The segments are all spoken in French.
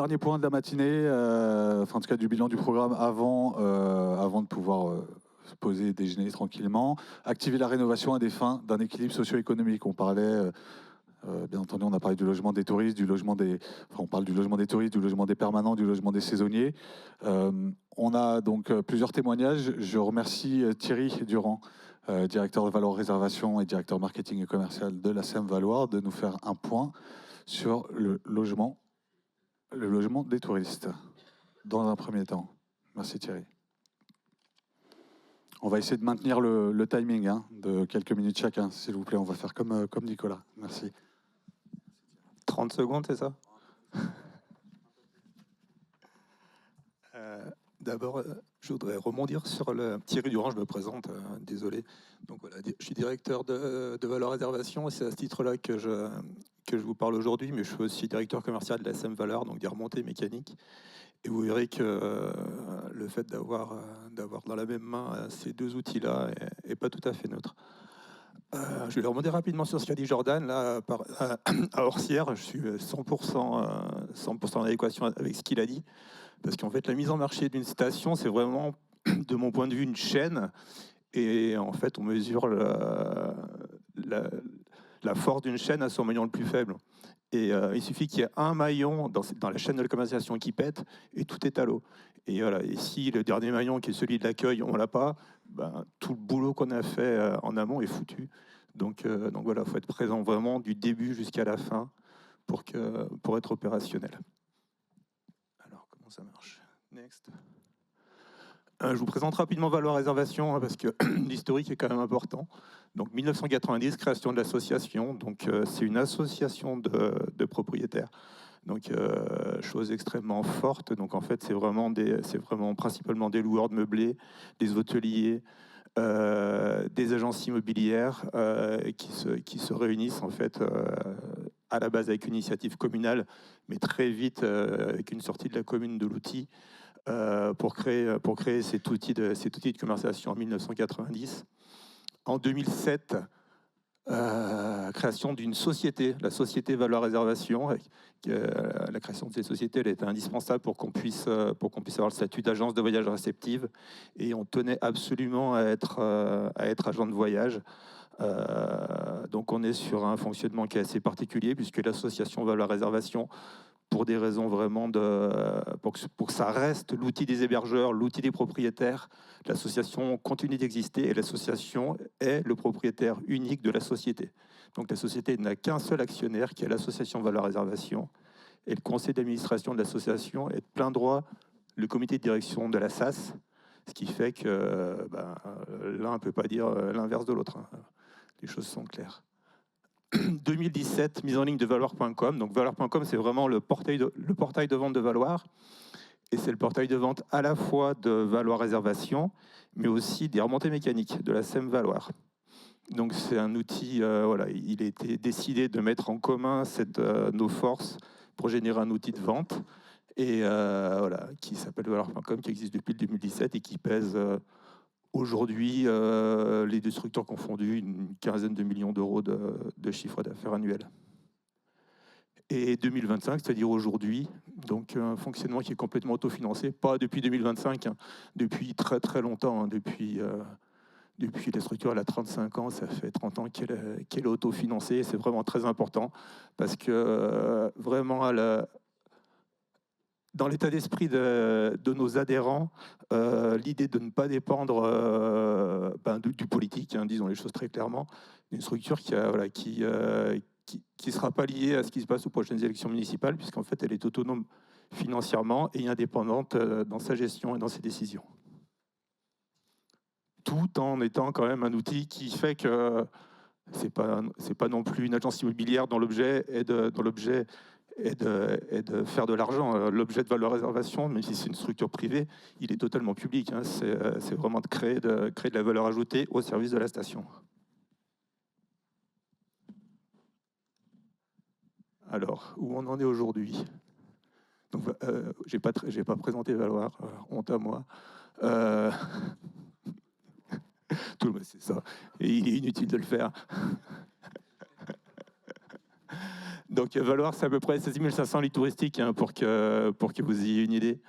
dernier point de la matinée, enfin en tout cas du bilan du programme avant de pouvoir se poser et déjeuner tranquillement. Activer la rénovation à des fins d'un équilibre socio-économique. On parlait, bien entendu, on a parlé du logement des touristes, on parle du logement des touristes, du logement des permanents, du logement des saisonniers. On a donc plusieurs témoignages. Je remercie Thierry Durand, directeur de Valor Réservation et directeur marketing et commercial de la SEM Valoir, de nous faire un point sur le logement des touristes, dans un premier temps. Merci Thierry. On va essayer de maintenir le timing de quelques minutes chacun, s'il vous plaît. On va faire comme Nicolas. Merci. 30 secondes, c'est ça? D'abord, je voudrais rebondir sur le Thierry Durand, je me présente, désolé. Donc voilà, je suis directeur de Valor Réservation et c'est à ce titre-là que je vous parle aujourd'hui, mais je suis aussi directeur commercial de la SEM Valeur, donc des remontées mécaniques. Et vous verrez que le fait d'avoir dans la même main ces deux outils-là est pas tout à fait neutre. Je vais rebondir rapidement sur ce qu'a dit Jordan. Là, à Orsières, je suis 100% en adéquation avec ce qu'il a dit. Parce qu'en fait, la mise en marché d'une station, c'est vraiment, de mon point de vue, une chaîne. Et en fait, on mesure la force d'une chaîne à son maillon le plus faible. Et il suffit qu'il y ait un maillon dans la chaîne de commercialisation qui pète et tout est à l'eau. Et, voilà. Et si le dernier maillon, qui est celui de l'accueil, on ne l'a pas, ben, tout le boulot qu'on a fait en amont est foutu. Donc voilà, il faut être présent vraiment du début jusqu'à la fin pour être opérationnel. Alors, comment ça marche? Next. Je vous présente rapidement Valor Réservation parce que l'historique est quand même important. Donc 1990, création de l'association. Donc c'est une association de propriétaires. Donc chose extrêmement forte. Donc en fait c'est vraiment principalement des loueurs de meublés, des hôteliers, des agences immobilières qui se réunissent en fait à la base avec une initiative communale, mais très vite avec une sortie de la commune de l'outil. Pour créer cet outil de commercialisation en 1990. En 2007, création d'une société, la société Valor Réservation. La création de cette société, elle était indispensable pour qu'on puisse avoir le statut d'agence de voyage réceptive. Et on tenait absolument à être agent de voyage. Donc on est sur un fonctionnement qui est assez particulier, puisque l'association Valor Réservation, pour des raisons vraiment pour que ça reste l'outil des hébergeurs, l'outil des propriétaires, l'association continue d'exister et l'association est le propriétaire unique de la société. Donc la société n'a qu'un seul actionnaire qui est l'association Valor Réservation et le conseil d'administration de l'association est de plein droit le comité de direction de la SAS, ce qui fait que l'un ne peut pas dire l'inverse de l'autre. Les choses sont claires. 2017, mise en ligne de Valoir.com. Donc Valoir.com, c'est vraiment le portail de vente de Valoir. Et c'est le portail de vente à la fois de Valoir Réservation, mais aussi des remontées mécaniques de la SEM Valoir. Donc c'est un outil, voilà, il a été décidé de mettre en commun nos forces pour générer un outil de vente. Et voilà, qui s'appelle Valoir.com, qui existe depuis 2017 et qui pèse... Aujourd'hui, les deux structures confondues, une quinzaine de millions d'euros de chiffre d'affaires annuel. Et 2025, c'est-à-dire aujourd'hui, donc un fonctionnement qui est complètement autofinancé, pas depuis 2025, depuis très très longtemps, depuis la structure elle a 35 ans, ça fait 30 ans qu'elle est autofinancée, c'est vraiment très important, parce que vraiment dans l'état d'esprit de nos adhérents, l'idée de ne pas dépendre du politique, disons les choses très clairement, une structure qui ne sera pas liée à ce qui se passe aux prochaines élections municipales, puisqu'en fait elle est autonome financièrement et indépendante dans sa gestion et dans ses décisions. Tout en étant quand même un outil qui fait que c'est pas non plus une agence immobilière dont l'objet est de faire de l'argent. L'objet de Valor Réservation, même si c'est une structure privée, il est totalement public. C'est vraiment de créer de la valeur ajoutée au service de la station. Alors, où on en est aujourd'hui? J'ai pas présenté Valoir, honte à moi. Tout le monde sait ça, et il est inutile de le faire. Donc Valoir, c'est à peu près 16 500 lits touristiques, hein, pour que vous ayez une idée.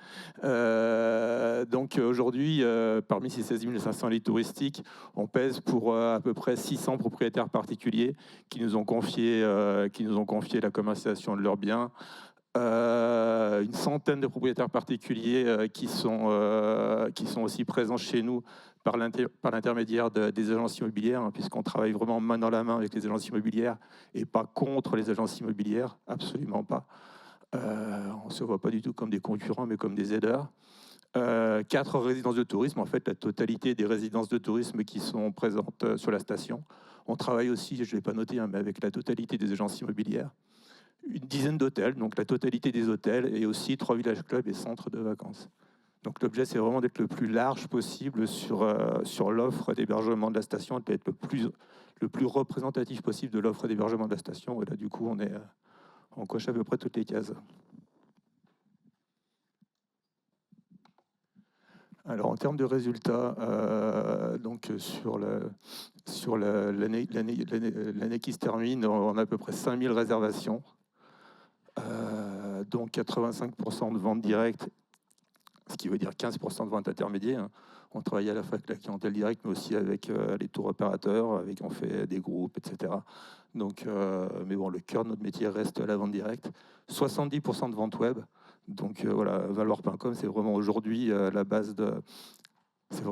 Donc aujourd'hui, parmi ces 16 500 lits touristiques, on pèse pour à peu près 600 propriétaires particuliers qui nous ont confié la commercialisation de leurs biens. Une centaine de propriétaires particuliers qui sont aussi présents chez nous par l'intermédiaire des agences immobilières, hein, puisqu'on travaille vraiment main dans la main avec les agences immobilières et pas contre les agences immobilières, absolument pas. On ne se voit pas du tout comme des concurrents, mais comme des aideurs. 4 résidences de tourisme, en fait, la totalité des résidences de tourisme qui sont présentes sur la station. On travaille aussi, je ne l'ai pas noté, hein, mais avec la totalité des agences immobilières. Une dizaine d'hôtels, donc la totalité des hôtels, et aussi 3 villages clubs et centres de vacances. Donc l'objet, c'est vraiment d'être le plus large possible sur l'offre d'hébergement de la station, d'être le plus représentatif possible de l'offre d'hébergement de la station. Et là, du coup, on coche à peu près toutes les cases. Alors, en termes de résultats, donc sur l'année qui se termine, on a à peu près 5000 réservations, dont 85% de ventes directes, ce qui veut dire 15% de ventes intermédiaires. On travaille à la fois avec la clientèle directe, mais aussi avec les tours opérateurs, on fait des groupes, etc. Donc, mais bon, le cœur de notre métier reste la vente directe. 70% de ventes web. Donc voilà, Valoir.com, c'est vraiment aujourd'hui la base de... C'est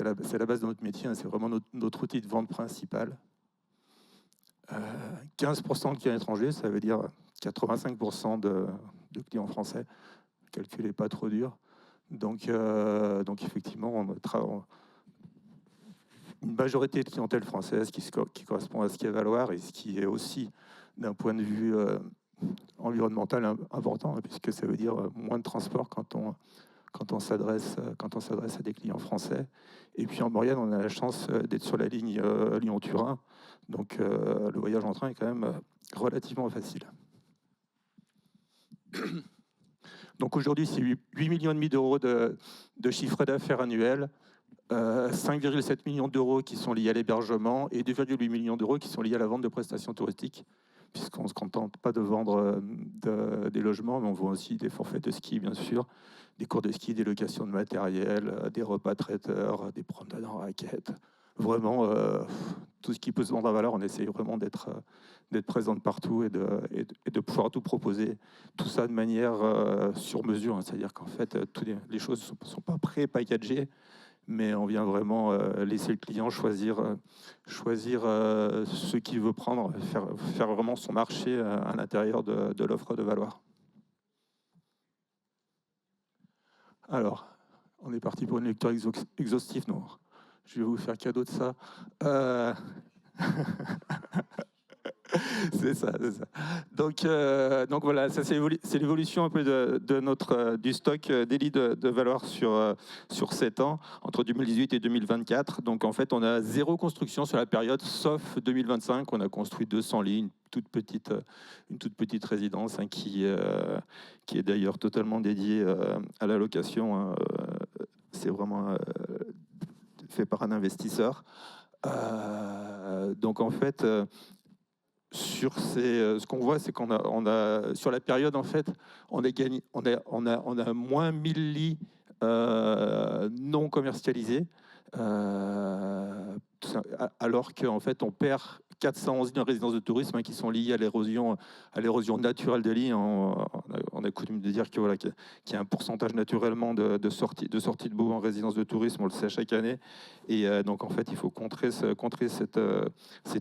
la base de notre métier, hein, c'est vraiment notre outil de vente principal. 15% de clients étrangers, ça veut dire 85% de clients français. Le calcul n'est pas trop dur. Donc effectivement, une majorité de clientèle française qui correspond à ce qu'est Valoir et ce qui est aussi, d'un point de vue environnemental, important, hein, puisque ça veut dire moins de transport quand on s'adresse à des clients français. Et puis en Maurienne, on a la chance d'être sur la ligne Lyon-Turin. Donc le voyage en train est quand même relativement facile. Donc aujourd'hui, c'est 8,5 millions d'euros de chiffre d'affaires annuel, 5,7 millions d'euros qui sont liés à l'hébergement et 2,8 millions d'euros qui sont liés à la vente de prestations touristiques, puisqu'on ne se contente pas de vendre des logements, mais on vend aussi des forfaits de ski, bien sûr, des cours de ski, des locations de matériel, des repas traiteurs, des promenades en raquettes. Vraiment, tout ce qui peut se vendre à Valeur, on essaye vraiment d'être présente partout et de pouvoir tout proposer. Tout ça de manière sur mesure, hein, c'est-à-dire qu'en fait, toutes les choses ne sont pas pré-packagées, mais on vient vraiment laisser le client choisir ce qu'il veut prendre, faire vraiment son marché à l'intérieur de l'offre de Valoir. Alors, on est parti pour une lecture exhaustive, non? Je vais vous faire cadeau de ça. C'est ça. Donc voilà, ça c'est l'évolution un peu du stock des lits de Valoir sur 7 ans, entre 2018 et 2024. Donc en fait, on a 0 construction sur la période, sauf 2025. On a construit 200 lits, une toute petite résidence, hein, qui est d'ailleurs totalement dédiée à la location, hein. C'est vraiment fait par un investisseur. Donc en fait, ce qu'on voit, c'est qu'on a sur la période, en fait, on a moins 1000 lits non commercialisés, alors qu'en fait, on perd 411 lits en résidence de tourisme, hein, qui sont liés à l'érosion naturelle des lits. On a coutume de dire qu'il y a un pourcentage naturellement de sortie de baux en résidence de tourisme, on le sait chaque année. Et donc en fait, il faut contrer cette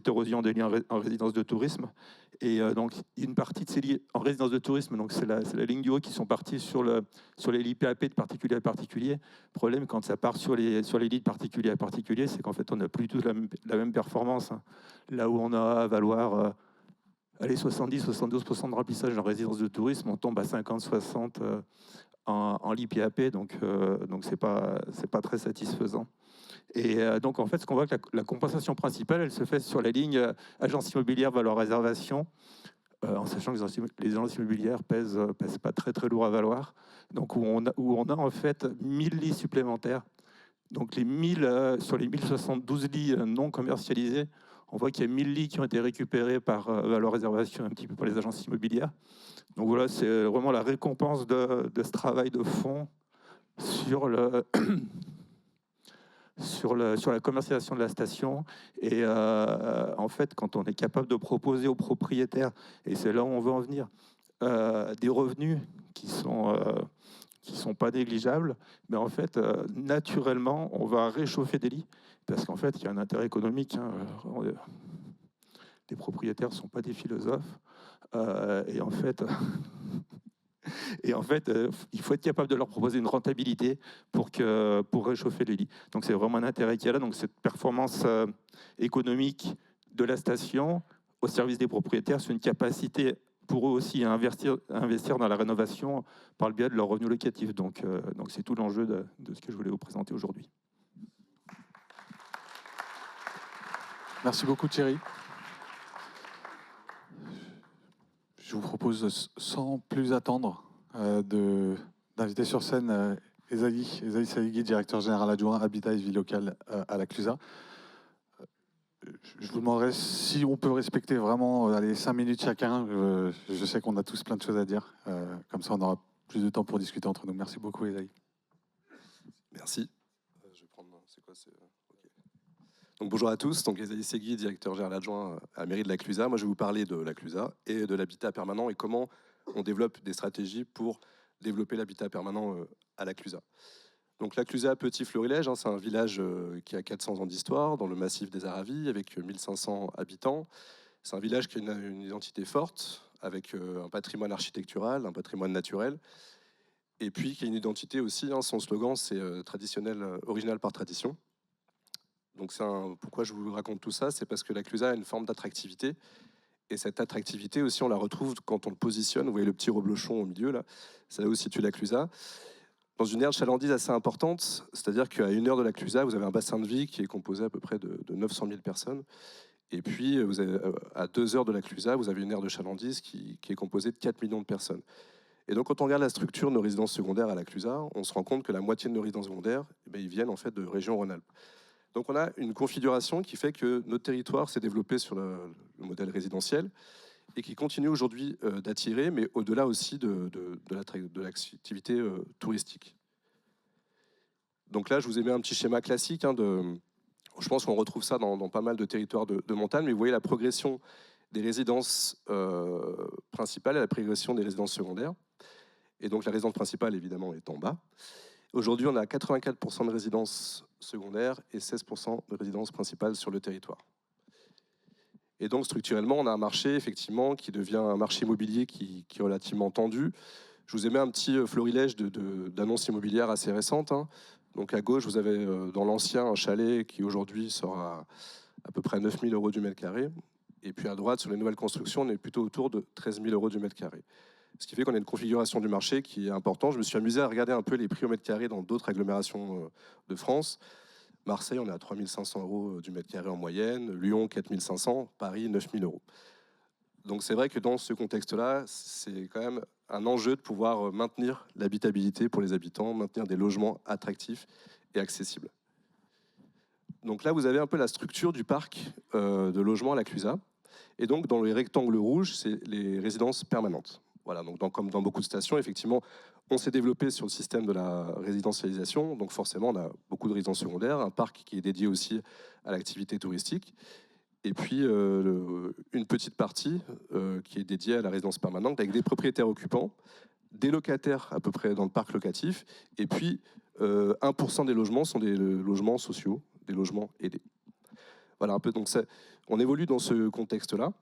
érosion des lits en résidence de tourisme. Et donc une partie de ces lits en résidence de tourisme, donc c'est la ligne du haut, qui sont partis sur les lits PAP de particulier à particulier. Le problème, quand ça part sur les lits de particulier à particulier, c'est qu'en fait, on n'a plus du tout la même performance, hein. Là où on a à Valoir 70-72% de remplissage en résidence de tourisme, on tombe à 50-60 en lit PAP, donc c'est pas très satisfaisant. Et donc en fait, ce qu'on voit, que la compensation principale, elle se fait sur la ligne agence immobilière Valoir Réservation, en sachant que les agences immobilières pèsent pas très lourd à Valoir, donc où on a en fait 1000 lits supplémentaires Donc sur les 1072 lits non commercialisés, on voit qu'il y a 1000 lits qui ont été récupérés par Valor Réservation, un petit peu par les agences immobilières. Donc voilà, c'est vraiment la récompense de ce travail de fond sur sur la commercialisation de la station. Et en fait, quand on est capable de proposer aux propriétaires, et c'est là où on veut en venir, des revenus qui sont pas négligeables, mais en fait, naturellement, on va réchauffer des lits, parce qu'en fait, il y a un intérêt économique. Hein, les propriétaires ne sont pas des philosophes. Et en fait, il faut être capable de leur proposer une rentabilité pour réchauffer les lits. Donc c'est vraiment un intérêt qu'il y a là. Donc cette performance économique de la station au service des propriétaires, c'est une capacité pour eux aussi à investir dans la rénovation par le biais de leurs revenus locatifs. Donc c'est tout l'enjeu de ce que je voulais vous présenter aujourd'hui. Merci beaucoup Thierry. Je vous propose, sans plus attendre, d'inviter sur scène Esaïe Saïgui, directeur général adjoint Habitat et Vie locale à la Clusa. Je vous demanderai si on peut respecter vraiment 5 minutes chacun. Je sais qu'on a tous plein de choses à dire. Comme ça, on aura plus de temps pour discuter entre nous. Merci beaucoup, Esaïe. Merci. Je vais prendre... C'est quoi okay. Donc, bonjour à tous. Donc, Esaïe Saïgui, directeur général adjoint à la mairie de la Clusa. Moi, je vais vous parler de la Clusa et de l'habitat permanent et comment on développe des stratégies pour développer l'habitat permanent à la Clusa. Donc la Clusa, petit florilège, c'est un village qui a 400 ans d'histoire dans le massif des Aravis avec 1500 habitants. C'est un village qui a une identité forte avec un patrimoine architectural, un patrimoine naturel et puis qui a une identité aussi, son slogan c'est traditionnel, original par tradition. Donc pourquoi je vous raconte tout ça, c'est parce que la Clusa a une forme d'attractivité et cette attractivité aussi on la retrouve quand on le positionne. Vous voyez le petit reblochon au milieu là, c'est là où se situe la Clusa. Dans une aire de chalandise assez importante, c'est-à-dire qu'à 1 heure de la Clusa, vous avez un bassin de vie qui est composé à peu près de 900 000 personnes. Et puis, à 2 heures de la Clusa, vous avez une aire de chalandise qui est composée de 4 millions de personnes. Et donc, quand on regarde la structure de nos résidences secondaires à la Clusa, on se rend compte que la moitié de nos résidences secondaires, ils viennent en fait de région Rhône-Alpes. Donc, on a une configuration qui fait que notre territoire s'est développé sur le modèle résidentiel et qui continue aujourd'hui d'attirer, mais au-delà aussi de l'activité touristique. Donc là, je vous ai mis un petit schéma classique. Je pense qu'on retrouve ça dans pas mal de territoires de montagne, mais vous voyez la progression des résidences principales et la progression des résidences secondaires. Et donc la résidence principale, évidemment, est en bas. Aujourd'hui, on a 84% de résidences secondaires et 16% de résidences principales sur le territoire. Et donc, structurellement, on a un marché, effectivement, qui devient un marché immobilier qui est relativement tendu. Je vous ai mis un petit florilège d'annonces immobilières assez récentes. Donc, à gauche, vous avez dans l'ancien un chalet qui, aujourd'hui, sort à peu près 9 000 € du mètre carré. Et puis, à droite, sur les nouvelles constructions, on est plutôt autour de 13 000 € du mètre carré. Ce qui fait qu'on a une configuration du marché qui est importante. Je me suis amusé à regarder un peu les prix au mètre carré dans d'autres agglomérations de France. Marseille, on est à 3 500 € du mètre carré en moyenne. Lyon, 4 500. Paris, 9 000 €. Donc c'est vrai que dans ce contexte-là, c'est quand même un enjeu de pouvoir maintenir l'habitabilité pour les habitants, maintenir des logements attractifs et accessibles. Donc là, vous avez un peu la structure du parc de logements à la Clusa. Et donc, dans les rectangles rouges, c'est les résidences permanentes. Voilà, donc comme dans beaucoup de stations, effectivement, on s'est développé sur le système de la résidentialisation. Donc forcément, on a beaucoup de résidences secondaires, un parc qui est dédié aussi à l'activité touristique. Et puis, une petite partie qui est dédiée à la résidence permanente avec des propriétaires occupants, des locataires à peu près dans le parc locatif. Et puis, 1% des logements sont des logements sociaux, des logements aidés. Voilà un peu, donc on évolue dans ce contexte-là.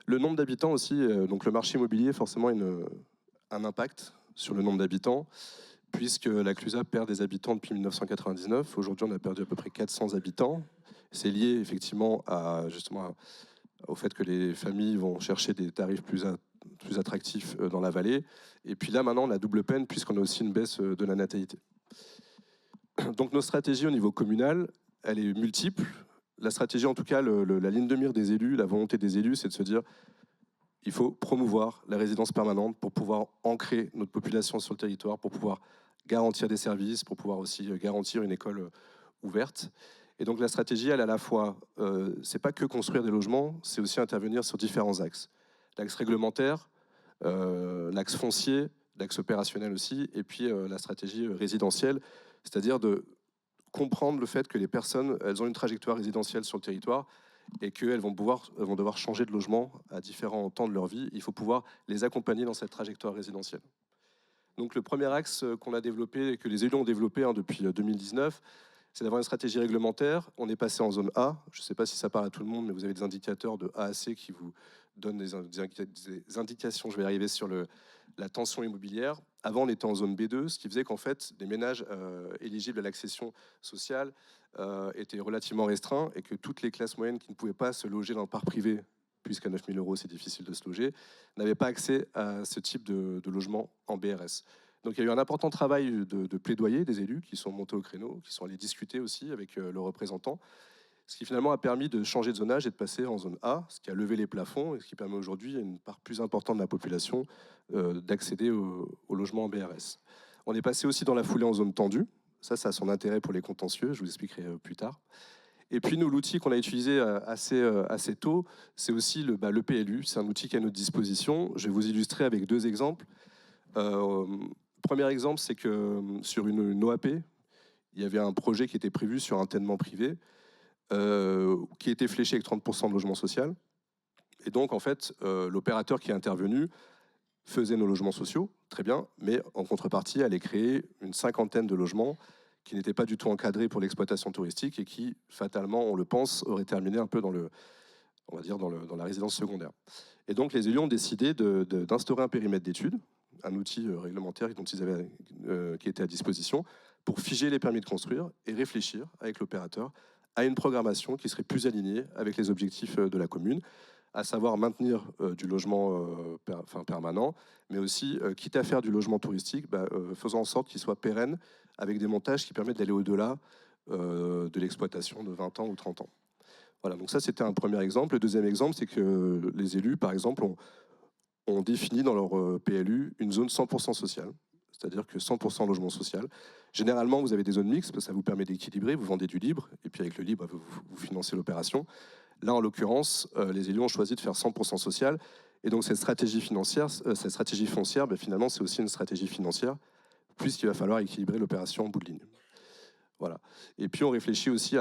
Le nombre d'habitants aussi, donc le marché immobilier forcément un impact sur le nombre d'habitants, puisque la Clusa perd des habitants depuis 1999. Aujourd'hui, on a perdu à peu près 400 habitants. C'est lié effectivement au fait que les familles vont chercher des tarifs plus attractifs dans la vallée. Et puis là, maintenant, on a double peine puisqu'on a aussi une baisse de la natalité. Donc nos stratégies au niveau communal, elle est multiple. La stratégie, en tout cas, la ligne de mire des élus, la volonté des élus, c'est de se dire il faut promouvoir la résidence permanente pour pouvoir ancrer notre population sur le territoire, pour pouvoir garantir des services, pour pouvoir aussi garantir une école ouverte. Et donc la stratégie, elle, à la fois, c'est pas que construire des logements, c'est aussi intervenir sur différents axes. L'axe réglementaire, l'axe foncier, l'axe opérationnel aussi, et puis la stratégie résidentielle, c'est-à-dire de comprendre le fait que les personnes, elles ont une trajectoire résidentielle sur le territoire et qu'elles vont devoir changer de logement à différents temps de leur vie. Il faut pouvoir les accompagner dans cette trajectoire résidentielle. Donc le premier axe qu'on a développé et que les élus ont développé depuis 2019, c'est d'avoir une stratégie réglementaire. On est passé en zone A. Je ne sais pas si ça parle à tout le monde, mais vous avez des indicateurs de A à C qui vous donnent des indications, je vais arriver sur la tension immobilière. Avant, on était en zone B2, ce qui faisait qu'en fait, les ménages éligibles à l'accession sociale étaient relativement restreints et que toutes les classes moyennes qui ne pouvaient pas se loger dans le parc privé, puisqu'à 9 000 € c'est difficile de se loger, n'avaient pas accès à ce type de logement en BRS. Donc il y a eu un important travail de plaidoyer des élus qui sont montés au créneau, qui sont allés discuter aussi avec leurs représentants, ce qui finalement a permis de changer de zonage et de passer en zone A, ce qui a levé les plafonds et ce qui permet aujourd'hui à une part plus importante de la population d'accéder au logement en BRS. On est passé aussi dans la foulée en zone tendue. Ça a son intérêt pour les contentieux, je vous expliquerai plus tard. Et puis nous, l'outil qu'on a utilisé assez tôt, c'est aussi le PLU. C'est un outil qui est à notre disposition. Je vais vous illustrer avec deux exemples. Premier exemple, c'est que sur une OAP, il y avait un projet qui était prévu sur un tenement privé, qui était fléché avec 30% de logement social. Et donc, en fait, l'opérateur qui est intervenu faisait nos logements sociaux, très bien, mais en contrepartie, allait créer une 50aine de logements qui n'étaient pas du tout encadrés pour l'exploitation touristique et qui, fatalement, on le pense, auraient terminé un peu dans la résidence secondaire. Et donc, les élus ont décidé d'instaurer un périmètre d'études, un outil réglementaire qui était à disposition, pour figer les permis de construire et réfléchir avec l'opérateur à une programmation qui serait plus alignée avec les objectifs de la commune, à savoir maintenir du logement permanent, mais aussi, quitte à faire du logement touristique, faisant en sorte qu'il soit pérenne, avec des montages qui permettent d'aller au-delà de l'exploitation de 20 ans ou 30 ans. Voilà, donc ça c'était un premier exemple. Le deuxième exemple, c'est que les élus, par exemple, ont défini dans leur PLU une zone 100% sociale, c'est-à-dire que 100% logement social. Généralement, vous avez des zones mixtes, parce que ça vous permet d'équilibrer, vous vendez du libre, et puis avec le libre, vous financez l'opération. Là, en l'occurrence, les élus ont choisi de faire 100% social, et donc cette stratégie foncière, finalement, c'est aussi une stratégie financière, puisqu'il va falloir équilibrer l'opération en bout de ligne. Voilà. Et puis on réfléchit aussi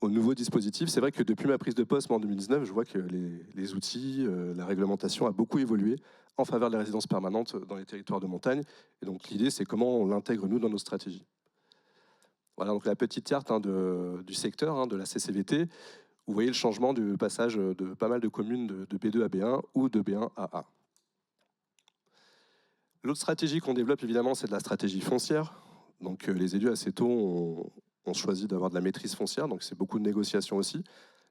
aux nouveaux dispositifs. C'est vrai que depuis ma prise de poste en 2019, je vois que les outils, la réglementation a beaucoup évolué en faveur de la résidence permanente dans les territoires de montagne. Et donc l'idée, c'est comment on l'intègre, nous, dans nos stratégies. Voilà, donc la petite carte du secteur, de la CCVT. Vous voyez le changement du passage de pas mal de communes de B2 à B1 ou de B1 à A. L'autre stratégie qu'on développe, évidemment, c'est de la stratégie foncière. Donc les élus assez tôt ont choisi d'avoir de la maîtrise foncière, donc c'est beaucoup de négociations aussi.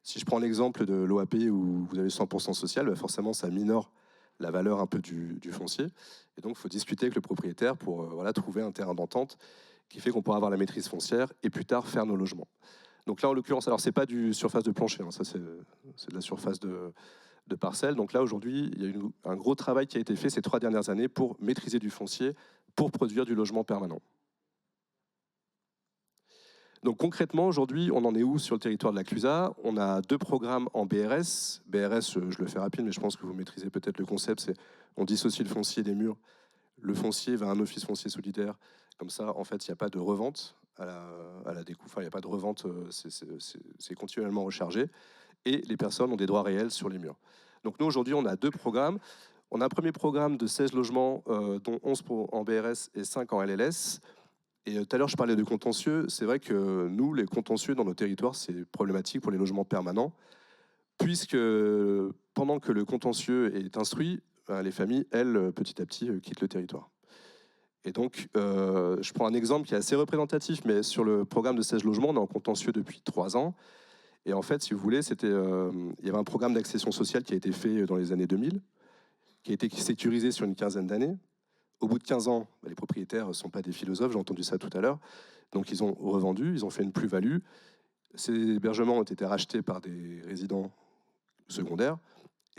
Si je prends l'exemple de l'OAP où vous avez 100% social, forcément ça minore la valeur un peu du foncier. Et donc il faut discuter avec le propriétaire pour trouver un terrain d'entente qui fait qu'on pourra avoir la maîtrise foncière et plus tard faire nos logements. Donc là en l'occurrence, alors c'est pas du surface de plancher, ça c'est de la surface de parcelles. Donc là aujourd'hui, il y a un gros travail qui a été fait ces 3 dernières années pour maîtriser du foncier, pour produire du logement permanent. Donc concrètement, aujourd'hui, on en est où sur le territoire de la Clusaz? On a 2 programmes en BRS. BRS, je le fais rapide, mais je pense que vous maîtrisez peut-être le concept, c'est on dissocie le foncier des murs. Le foncier va à un office foncier solidaire. Comme ça, en fait, il n'y a pas de revente à la découpe. Enfin, il n'y a pas de revente, c'est continuellement rechargé. Et les personnes ont des droits réels sur les murs. Donc nous, aujourd'hui, on a 2 programmes. On a un premier programme de 16 logements, dont 11 en BRS et 5 en LLS. Et tout à l'heure, je parlais de contentieux. C'est vrai que nous, les contentieux dans nos territoires, c'est problématique pour les logements permanents, puisque pendant que le contentieux est instruit, les familles, elles, petit à petit, quittent le territoire. Et donc, je prends un exemple qui est assez représentatif, mais sur le programme de 16 logements, on est en contentieux depuis 3 ans. Et en fait, si vous voulez, il y avait un programme d'accession sociale qui a été fait dans les années 2000, qui a été sécurisé sur une quinzaine d'années. Au bout de 15 ans, les propriétaires ne sont pas des philosophes, j'ai entendu ça tout à l'heure. Donc ils ont revendu, ils ont fait une plus-value. Ces hébergements ont été rachetés par des résidents secondaires.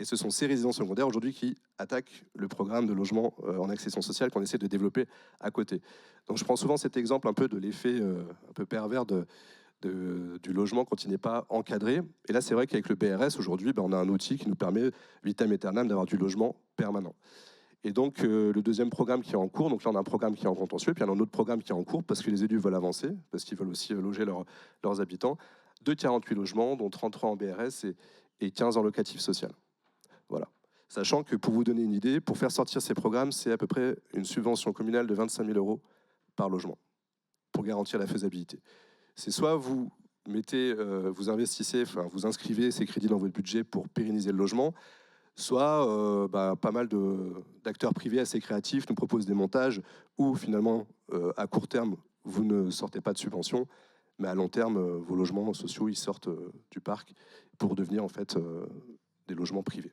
Et ce sont ces résidences secondaires aujourd'hui qui attaquent le programme de logement en accession sociale qu'on essaie de développer à côté. Donc je prends souvent cet exemple un peu de l'effet un peu pervers du logement quand il n'est pas encadré. Et là, c'est vrai qu'avec le BRS, aujourd'hui, on a un outil qui nous permet, vitam aeternam, d'avoir du logement permanent. Et donc, le deuxième programme qui est en cours, donc là, on a un programme qui est en contentieux, puis il y a un autre programme qui est en cours, parce que les élus veulent avancer, parce qu'ils veulent aussi loger leurs habitants, de 48 logements, dont 33 en BRS et 15 en locatif social. Voilà. Sachant que, pour vous donner une idée, pour faire sortir ces programmes, c'est à peu près une subvention communale de 25 000 € par logement, pour garantir la faisabilité. C'est soit vous mettez, vous investissez, enfin vous inscrivez ces crédits dans votre budget pour pérenniser le logement, soit pas mal d'acteurs privés assez créatifs nous proposent des montages où finalement, à court terme, vous ne sortez pas de subvention, mais à long terme, vos logements sociaux ils sortent du parc pour devenir en fait des logements privés.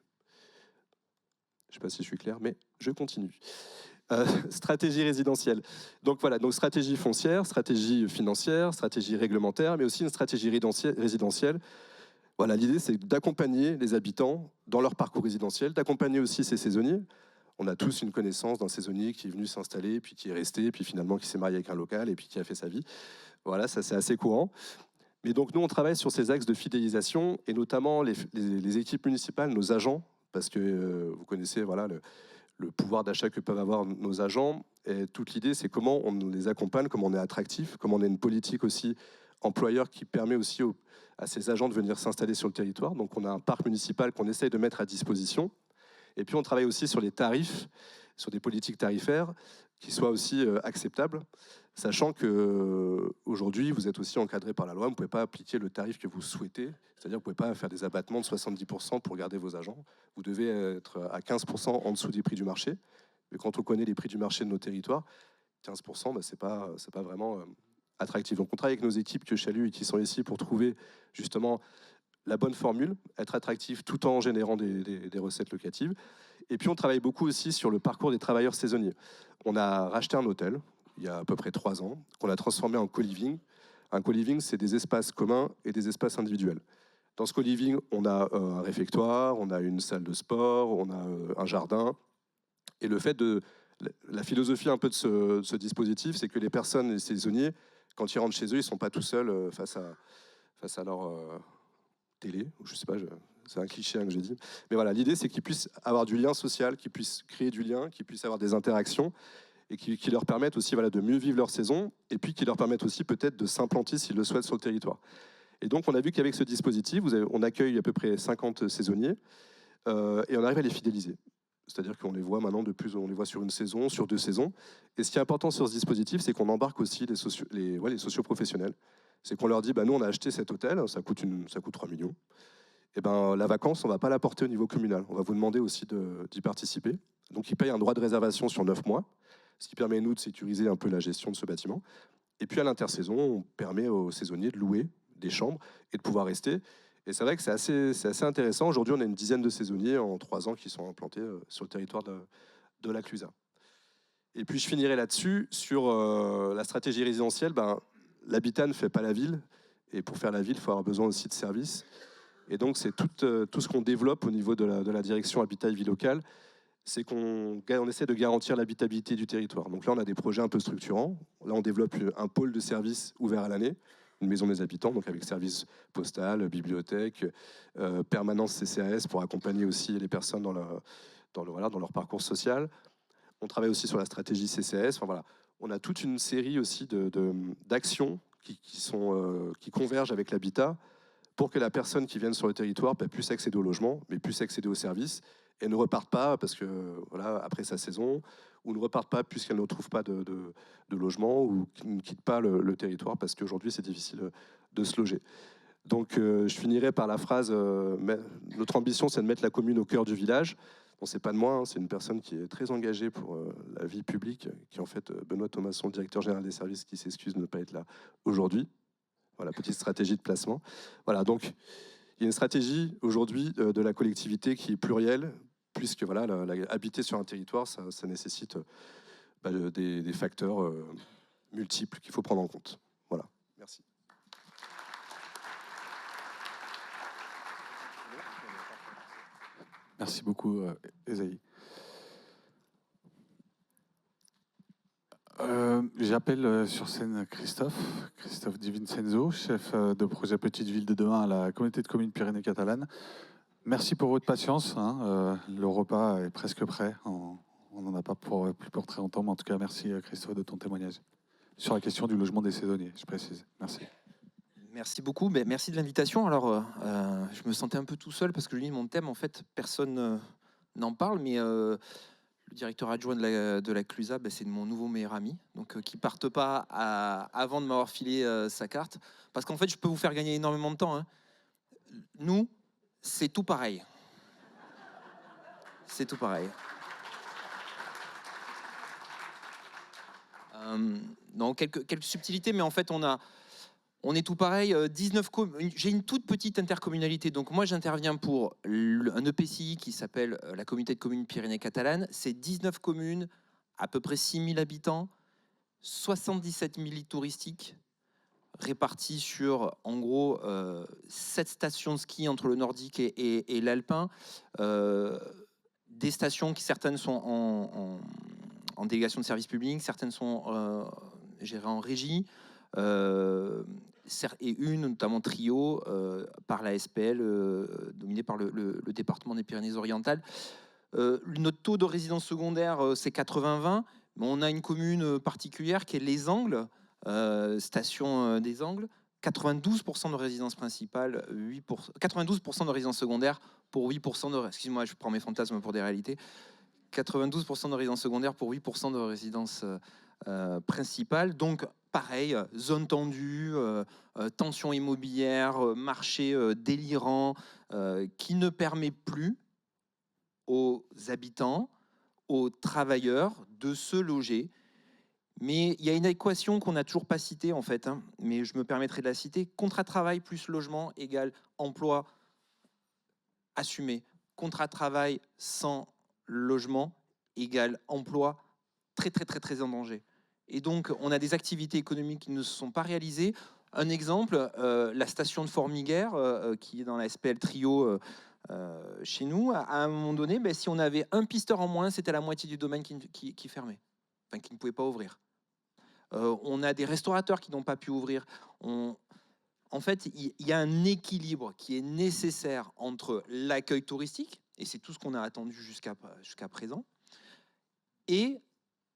Je ne sais pas si je suis clair, mais je continue. Stratégie résidentielle. Donc voilà, donc stratégie foncière, stratégie financière, stratégie réglementaire, mais aussi une stratégie résidentielle. Voilà, l'idée c'est d'accompagner les habitants dans leur parcours résidentiel, d'accompagner aussi ces saisonniers. On a tous une connaissance d'un saisonnier qui est venu s'installer, puis qui est resté, puis finalement qui s'est marié avec un local et puis qui a fait sa vie. Voilà, ça c'est assez courant. Mais donc nous on travaille sur ces axes de fidélisation et notamment les équipes municipales, nos agents, parce que vous connaissez voilà le pouvoir d'achat que peuvent avoir nos agents. Et toute l'idée, c'est comment on les accompagne, comment on est attractif, comment on a une politique aussi employeur qui permet aussi à ces agents de venir s'installer sur le territoire. Donc on a un parc municipal qu'on essaye de mettre à disposition. Et puis on travaille aussi sur les tarifs, sur des politiques tarifaires qui soient aussi acceptables, sachant qu'aujourd'hui, vous êtes aussi encadré par la loi, vous ne pouvez pas appliquer le tarif que vous souhaitez, c'est-à-dire que vous ne pouvez pas faire des abattements de 70% pour garder vos agents, vous devez être à 15% en dessous des prix du marché, mais quand on connaît les prix du marché de nos territoires, 15%, c'est pas vraiment attractif. Donc on travaille avec nos équipes que je salue et qui sont ici pour trouver justement la bonne formule, être attractif tout en générant des recettes locatives. Et puis on travaille beaucoup aussi sur le parcours des travailleurs saisonniers. On a racheté un hôtel il y a à peu près 3 ans, qu'on a transformé en co-living. Un co-living, c'est des espaces communs et des espaces individuels. Dans ce co-living, on a un réfectoire, on a une salle de sport, on a un jardin. Et le fait de... La philosophie un peu de ce dispositif, c'est que les personnes, les saisonniers, quand ils rentrent chez eux, ils ne sont pas tout seuls face à leur télé, je sais pas, c'est un cliché que j'ai dit. Mais voilà, l'idée c'est qu'ils puissent avoir du lien social, qu'ils puissent créer du lien, qu'ils puissent avoir des interactions et qui leur permettent aussi de mieux vivre leur saison et puis qui leur permettent aussi peut-être de s'implanter s'ils le souhaitent sur le territoire. Et donc on a vu qu'avec ce dispositif, on accueille à peu près 50 saisonniers et on arrive à les fidéliser. C'est-à-dire qu'on les voit maintenant on les voit sur une saison, sur 2 saisons. Et ce qui est important sur ce dispositif, c'est qu'on embarque aussi les socioprofessionnels. C'est qu'on leur dit, nous on a acheté cet hôtel, ça coûte 3 millions. Et la vacance, on ne va pas la porter au niveau communal. On va vous demander aussi d'y participer. Donc ils payent un droit de réservation sur 9 mois, ce qui permet nous de sécuriser un peu la gestion de ce bâtiment. Et puis à l'intersaison, on permet aux saisonniers de louer des chambres et de pouvoir rester. Et c'est vrai que c'est assez intéressant. Aujourd'hui, on a une dizaine de saisonniers en 3 ans qui sont implantés sur le territoire de la Clusaz. Et puis je finirai là-dessus, sur la stratégie résidentielle. L'habitat ne fait pas la ville. Et pour faire la ville, il faut avoir besoin aussi de services. Et donc c'est tout ce qu'on développe au niveau de la direction Habitat et Vie locale. C'est qu'on essaie de garantir l'habitabilité du territoire. Donc là, on a des projets un peu structurants. Là, on développe un pôle de services ouvert à l'année, une maison des habitants, donc avec service postal, bibliothèque, permanence CCAS pour accompagner aussi les personnes dans leur parcours social. On travaille aussi sur la stratégie CCAS. Enfin, voilà. On a toute une série aussi d'actions qui convergent avec l'habitat pour que la personne qui vienne sur le territoire puisse accéder au logement, mais puisse accéder aux services et ne reparte pas parce que après sa saison, ou ne reparte pas puisqu'elle ne trouve pas de logement, ou ne quitte pas le territoire parce qu'aujourd'hui c'est difficile de se loger. Donc je finirai par la phrase notre ambition c'est de mettre la commune au cœur du village. Bon, c'est pas de moi, c'est une personne qui est très engagée pour la vie publique, qui est en fait Benoît Thomasson, directeur général des services, qui s'excuse de ne pas être là aujourd'hui. Voilà, petite stratégie de placement. Voilà, donc il y a une stratégie aujourd'hui de la collectivité qui est plurielle, puisque habiter sur un territoire, ça nécessite des facteurs multiples qu'il faut prendre en compte. Voilà, merci. Merci beaucoup, Esaïe. J'appelle sur scène Christophe Di Vincenzo, chef de projet Petite Ville de demain à la communauté de communes Pyrénées-Catalanes. Merci pour votre patience. Le repas est presque prêt. On n'en a pas plus pour très longtemps, mais en tout cas, merci Christophe de ton témoignage. Sur la question du logement des saisonniers, je précise. Merci. Merci beaucoup, merci de l'invitation. Alors, je me sentais un peu tout seul parce que mon thème, en fait, personne n'en parle, mais le directeur adjoint de la Clusa, c'est mon nouveau meilleur ami, donc qui parte pas avant de m'avoir filé sa carte, parce qu'en fait, je peux vous faire gagner énormément de temps. Hein. Nous, c'est tout pareil. C'est tout pareil. Non, quelques subtilités, mais en fait, on est tout pareil. J'ai une toute petite intercommunalité. Donc moi, j'interviens pour un EPCI qui s'appelle la Communauté de communes Pyrénées-Catalanes. C'est 19 communes, à peu près 6 000 habitants, 77 000 lits touristiques, répartis sur, en gros, 7 stations de ski entre le nordique et l'alpin. Des stations qui, certaines, sont en délégation de service public, certaines sont gérées en régie. Et une, notamment Trio, par la SPL, dominée par le département des Pyrénées-Orientales. Notre taux de résidence secondaire, c'est 80-20, mais on a une commune particulière qui est Les Angles, station des Angles, 92% de résidence principale, 92% de résidence secondaire pour 8% de... Excuse-moi, je prends mes fantasmes pour des réalités. 92% de résidence secondaire pour 8% de résidence principale. Donc, pareil, zone tendue, tension immobilière, marché délirant, qui ne permet plus aux habitants, aux travailleurs de se loger. Mais il y a une équation qu'on n'a toujours pas citée, en fait, mais je me permettrai de la citer. Contrat de travail plus logement égale emploi assumé. Contrat de travail sans logement égale emploi très en danger. Et donc, on a des activités économiques qui ne se sont pas réalisées. Un exemple, la station de Formiguère, qui est dans la SPL Trio chez nous, à un moment donné, si on avait un pisteur en moins, c'était la moitié du domaine qui fermait, enfin qui ne pouvait pas ouvrir. On a des restaurateurs qui n'ont pas pu ouvrir. En fait, il y a un équilibre qui est nécessaire entre l'accueil touristique, et c'est tout ce qu'on a attendu jusqu'à présent, et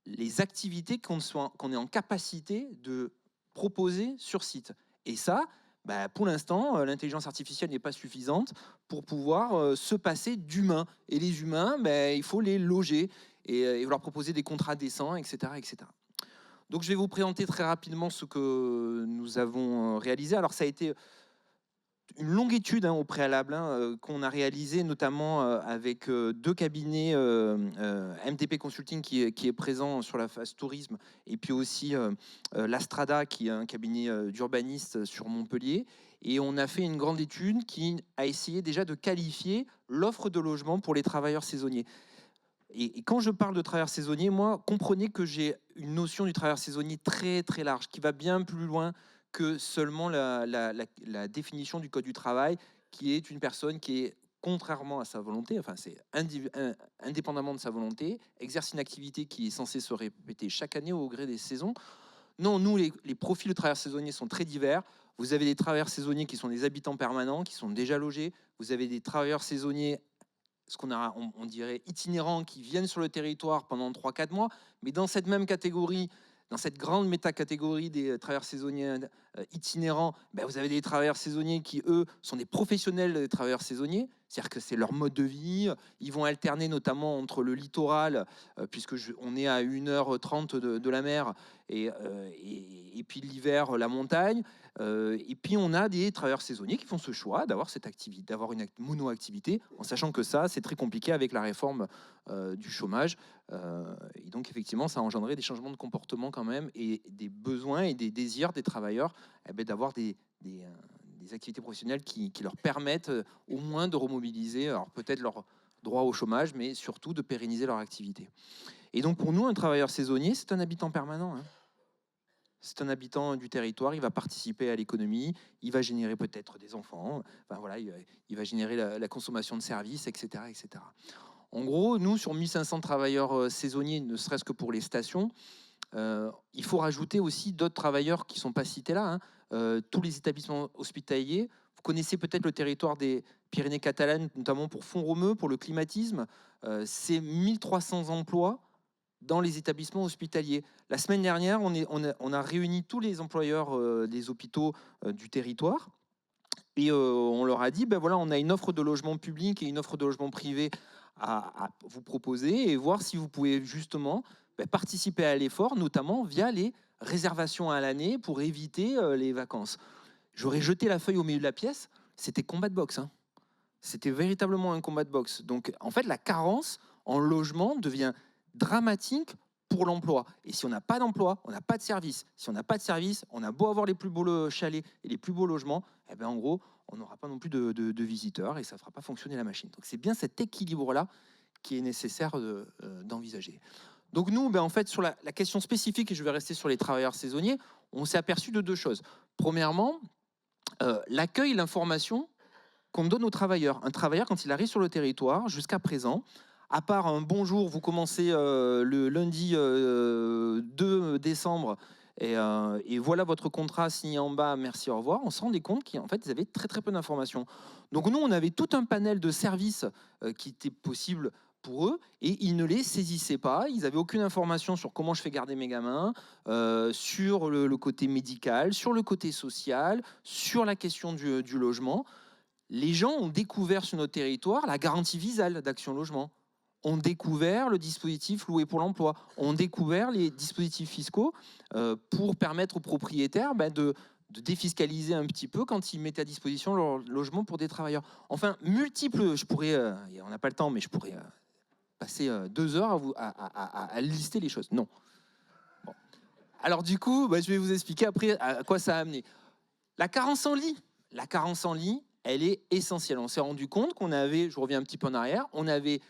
les activités qu'on est en capacité de proposer sur site. Et ça, pour l'instant, l'intelligence artificielle n'est pas suffisante pour pouvoir se passer d'humains. Et les humains, il faut les loger et leur proposer des contrats décents, etc., etc. Donc je vais vous présenter très rapidement ce que nous avons réalisé. Alors ça a été une longue étude au préalable qu'on a réalisée notamment avec deux cabinets MTP Consulting qui est présent sur la phase tourisme, et puis aussi l'Astrada qui est un cabinet d'urbanistes sur Montpellier. Et on a fait une grande étude qui a essayé déjà de qualifier l'offre de logement pour les travailleurs saisonniers. Et quand je parle de travailleurs saisonniers, moi, comprenez que j'ai une notion du travailleur saisonnier très large, qui va bien plus loin que seulement la définition du Code du travail, qui est une personne qui est, contrairement à sa volonté, enfin c'est indépendamment de sa volonté, exerce une activité qui est censée se répéter chaque année au gré des saisons. Non, nous, les profils de travailleurs saisonniers sont très divers. Vous avez des travailleurs saisonniers qui sont des habitants permanents, qui sont déjà logés. Vous avez des travailleurs saisonniers, ce on dirait itinérants, qui viennent sur le territoire pendant 3-4 mois. Mais dans cette même catégorie, dans cette grande méta-catégorie des travailleurs saisonniers itinérants, vous avez des travailleurs saisonniers qui, eux, sont des professionnels des travailleurs saisonniers. C'est-à-dire que c'est leur mode de vie. Ils vont alterner notamment entre le littoral, puisque on est à 1h30 de la mer, et puis l'hiver, la montagne. Et puis on a des travailleurs saisonniers qui font ce choix d'avoir cette activité, d'avoir une mono-activité, en sachant que ça, c'est très compliqué avec la réforme du chômage. Et donc effectivement, ça a engendré des changements de comportement quand même, et des besoins et des désirs des travailleurs d'avoir des activités professionnelles qui leur permettent au moins de remobiliser, alors peut-être leur droit au chômage, mais surtout de pérenniser leur activité. Et donc pour nous, un travailleur saisonnier, c'est un habitant permanent. c'est un habitant du territoire, il va participer à l'économie, il va générer peut-être des enfants, enfin, voilà, il va générer la consommation de services, etc., etc. En gros, nous, sur 1500 travailleurs saisonniers, ne serait-ce que pour les stations, il faut rajouter aussi d'autres travailleurs qui ne sont pas cités là, tous les établissements hospitaliers. Vous connaissez peut-être le territoire des Pyrénées catalanes, notamment pour Font-Romeu, pour le climatisme. C'est 1300 emplois dans les établissements hospitaliers. La semaine dernière, on a réuni tous les employeurs des hôpitaux du territoire et on leur a dit, ben voilà, on a une offre de logement public et une offre de logement privé à vous proposer et voir si vous pouvez justement participer à l'effort, notamment via les réservations à l'année pour éviter les vacances. J'aurais jeté la feuille au milieu de la pièce, c'était combat de boxe. C'était véritablement un combat de boxe. Donc en fait, la carence en logement devient dramatique pour l'emploi. Et si on n'a pas d'emploi, on n'a pas de service. Si on n'a pas de service, on a beau avoir les plus beaux chalets et les plus beaux logements, eh ben en gros, on n'aura pas non plus de visiteurs et ça ne fera pas fonctionner la machine. Donc c'est bien cet équilibre-là qui est nécessaire d'envisager. Donc nous, en fait, sur la question spécifique, et je vais rester sur les travailleurs saisonniers, on s'est aperçu de deux choses. Premièrement, l'accueil, l'information qu'on donne aux travailleurs. Un travailleur, quand il arrive sur le territoire, jusqu'à présent, à part un bonjour, vous commencez le lundi 2 décembre, et voilà votre contrat signé en bas, merci, au revoir, on se rendait compte qu'en fait, ils avaient très très peu d'informations. Donc nous, on avait tout un panel de services qui était possible pour eux, et ils ne les saisissaient pas. Ils n'avaient aucune information sur comment je fais garder mes gamins, sur le côté médical, sur le côté social, sur la question du logement. Les gens ont découvert sur notre territoire la garantie Visale d'Action Logement, ont découvert le dispositif loué pour l'emploi, ont découvert les dispositifs fiscaux pour permettre aux propriétaires de défiscaliser un petit peu quand ils mettaient à disposition leur logement pour des travailleurs. Enfin, multiples, je pourrais, on n'a pas le temps, mais je pourrais passer 2 heures à lister les choses. Non. Bon. Alors du coup, je vais vous expliquer après à quoi ça a amené. La carence en lit. La carence en lit, elle est essentielle. On s'est rendu compte qu'on avait, je reviens un petit peu en arrière, on avait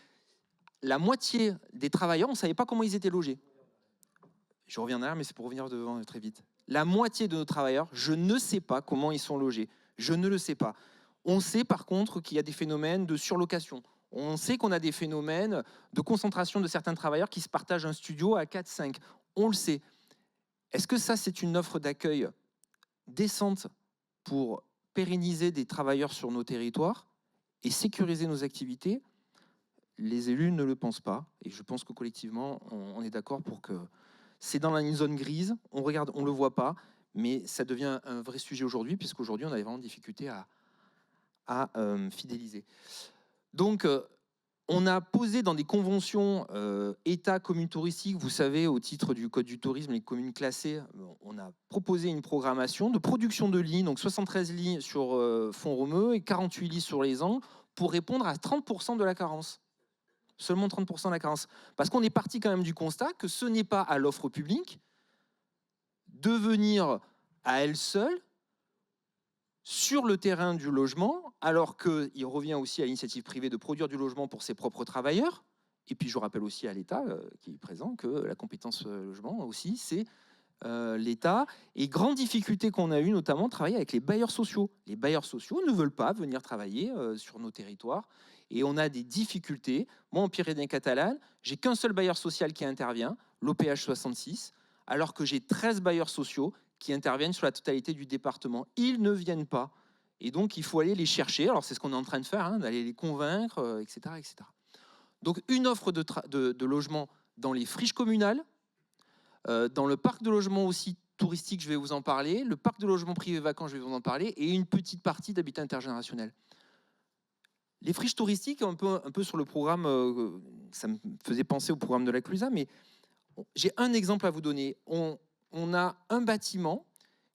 la moitié des travailleurs, on ne savait pas comment ils étaient logés. Je reviens en arrière, mais c'est pour revenir devant très vite. La moitié de nos travailleurs, je ne sais pas comment ils sont logés. Je ne le sais pas. On sait par contre qu'il y a des phénomènes de surlocation. On sait qu'on a des phénomènes de concentration de certains travailleurs qui se partagent un studio à 4-5. On le sait. Est-ce que ça, c'est une offre d'accueil décente pour pérenniser des travailleurs sur nos territoires et sécuriser nos activités? Les élus ne le pensent pas. Et je pense que collectivement, on est d'accord pour que c'est dans une zone grise. On regarde, on ne le voit pas, mais ça devient un vrai sujet aujourd'hui, puisqu'aujourd'hui, on a vraiment de difficulté à fidéliser. Donc, on a posé dans des conventions État, communes touristiques, vous savez, au titre du Code du tourisme, les communes classées, on a proposé une programmation de production de lits, donc 73 lits sur Font-Romeu et 48 lits sur les Angles, pour répondre à 30% de la carence. Seulement 30% de la carence. Parce qu'on est parti quand même du constat que ce n'est pas à l'offre publique de venir à elle seule sur le terrain du logement, alors qu'il revient aussi à l'initiative privée de produire du logement pour ses propres travailleurs. Et puis je rappelle aussi à l'État qui est présent que la compétence logement aussi, c'est l'État. Et grande difficulté qu'on a eu, notamment, travailler avec les bailleurs sociaux. Les bailleurs sociaux ne veulent pas venir travailler sur nos territoires. Et on a des difficultés. Moi, en Pyrénées catalanes, j'ai qu'un seul bailleur social qui intervient, l'OPH 66, alors que j'ai 13 bailleurs sociaux qui interviennent sur la totalité du département. Ils ne viennent pas. Et donc, il faut aller les chercher. Alors, c'est ce qu'on est en train de faire, d'aller les convaincre, etc., etc. Donc, une offre de logement dans les friches communales, dans le parc de logement aussi touristique, je vais vous en parler, le parc de logement privé vacant, je vais vous en parler, et une petite partie d'habitat intergénérationnel. Les friches touristiques, un peu sur le programme, ça me faisait penser au programme de la Clusa, mais j'ai un exemple à vous donner. On a un bâtiment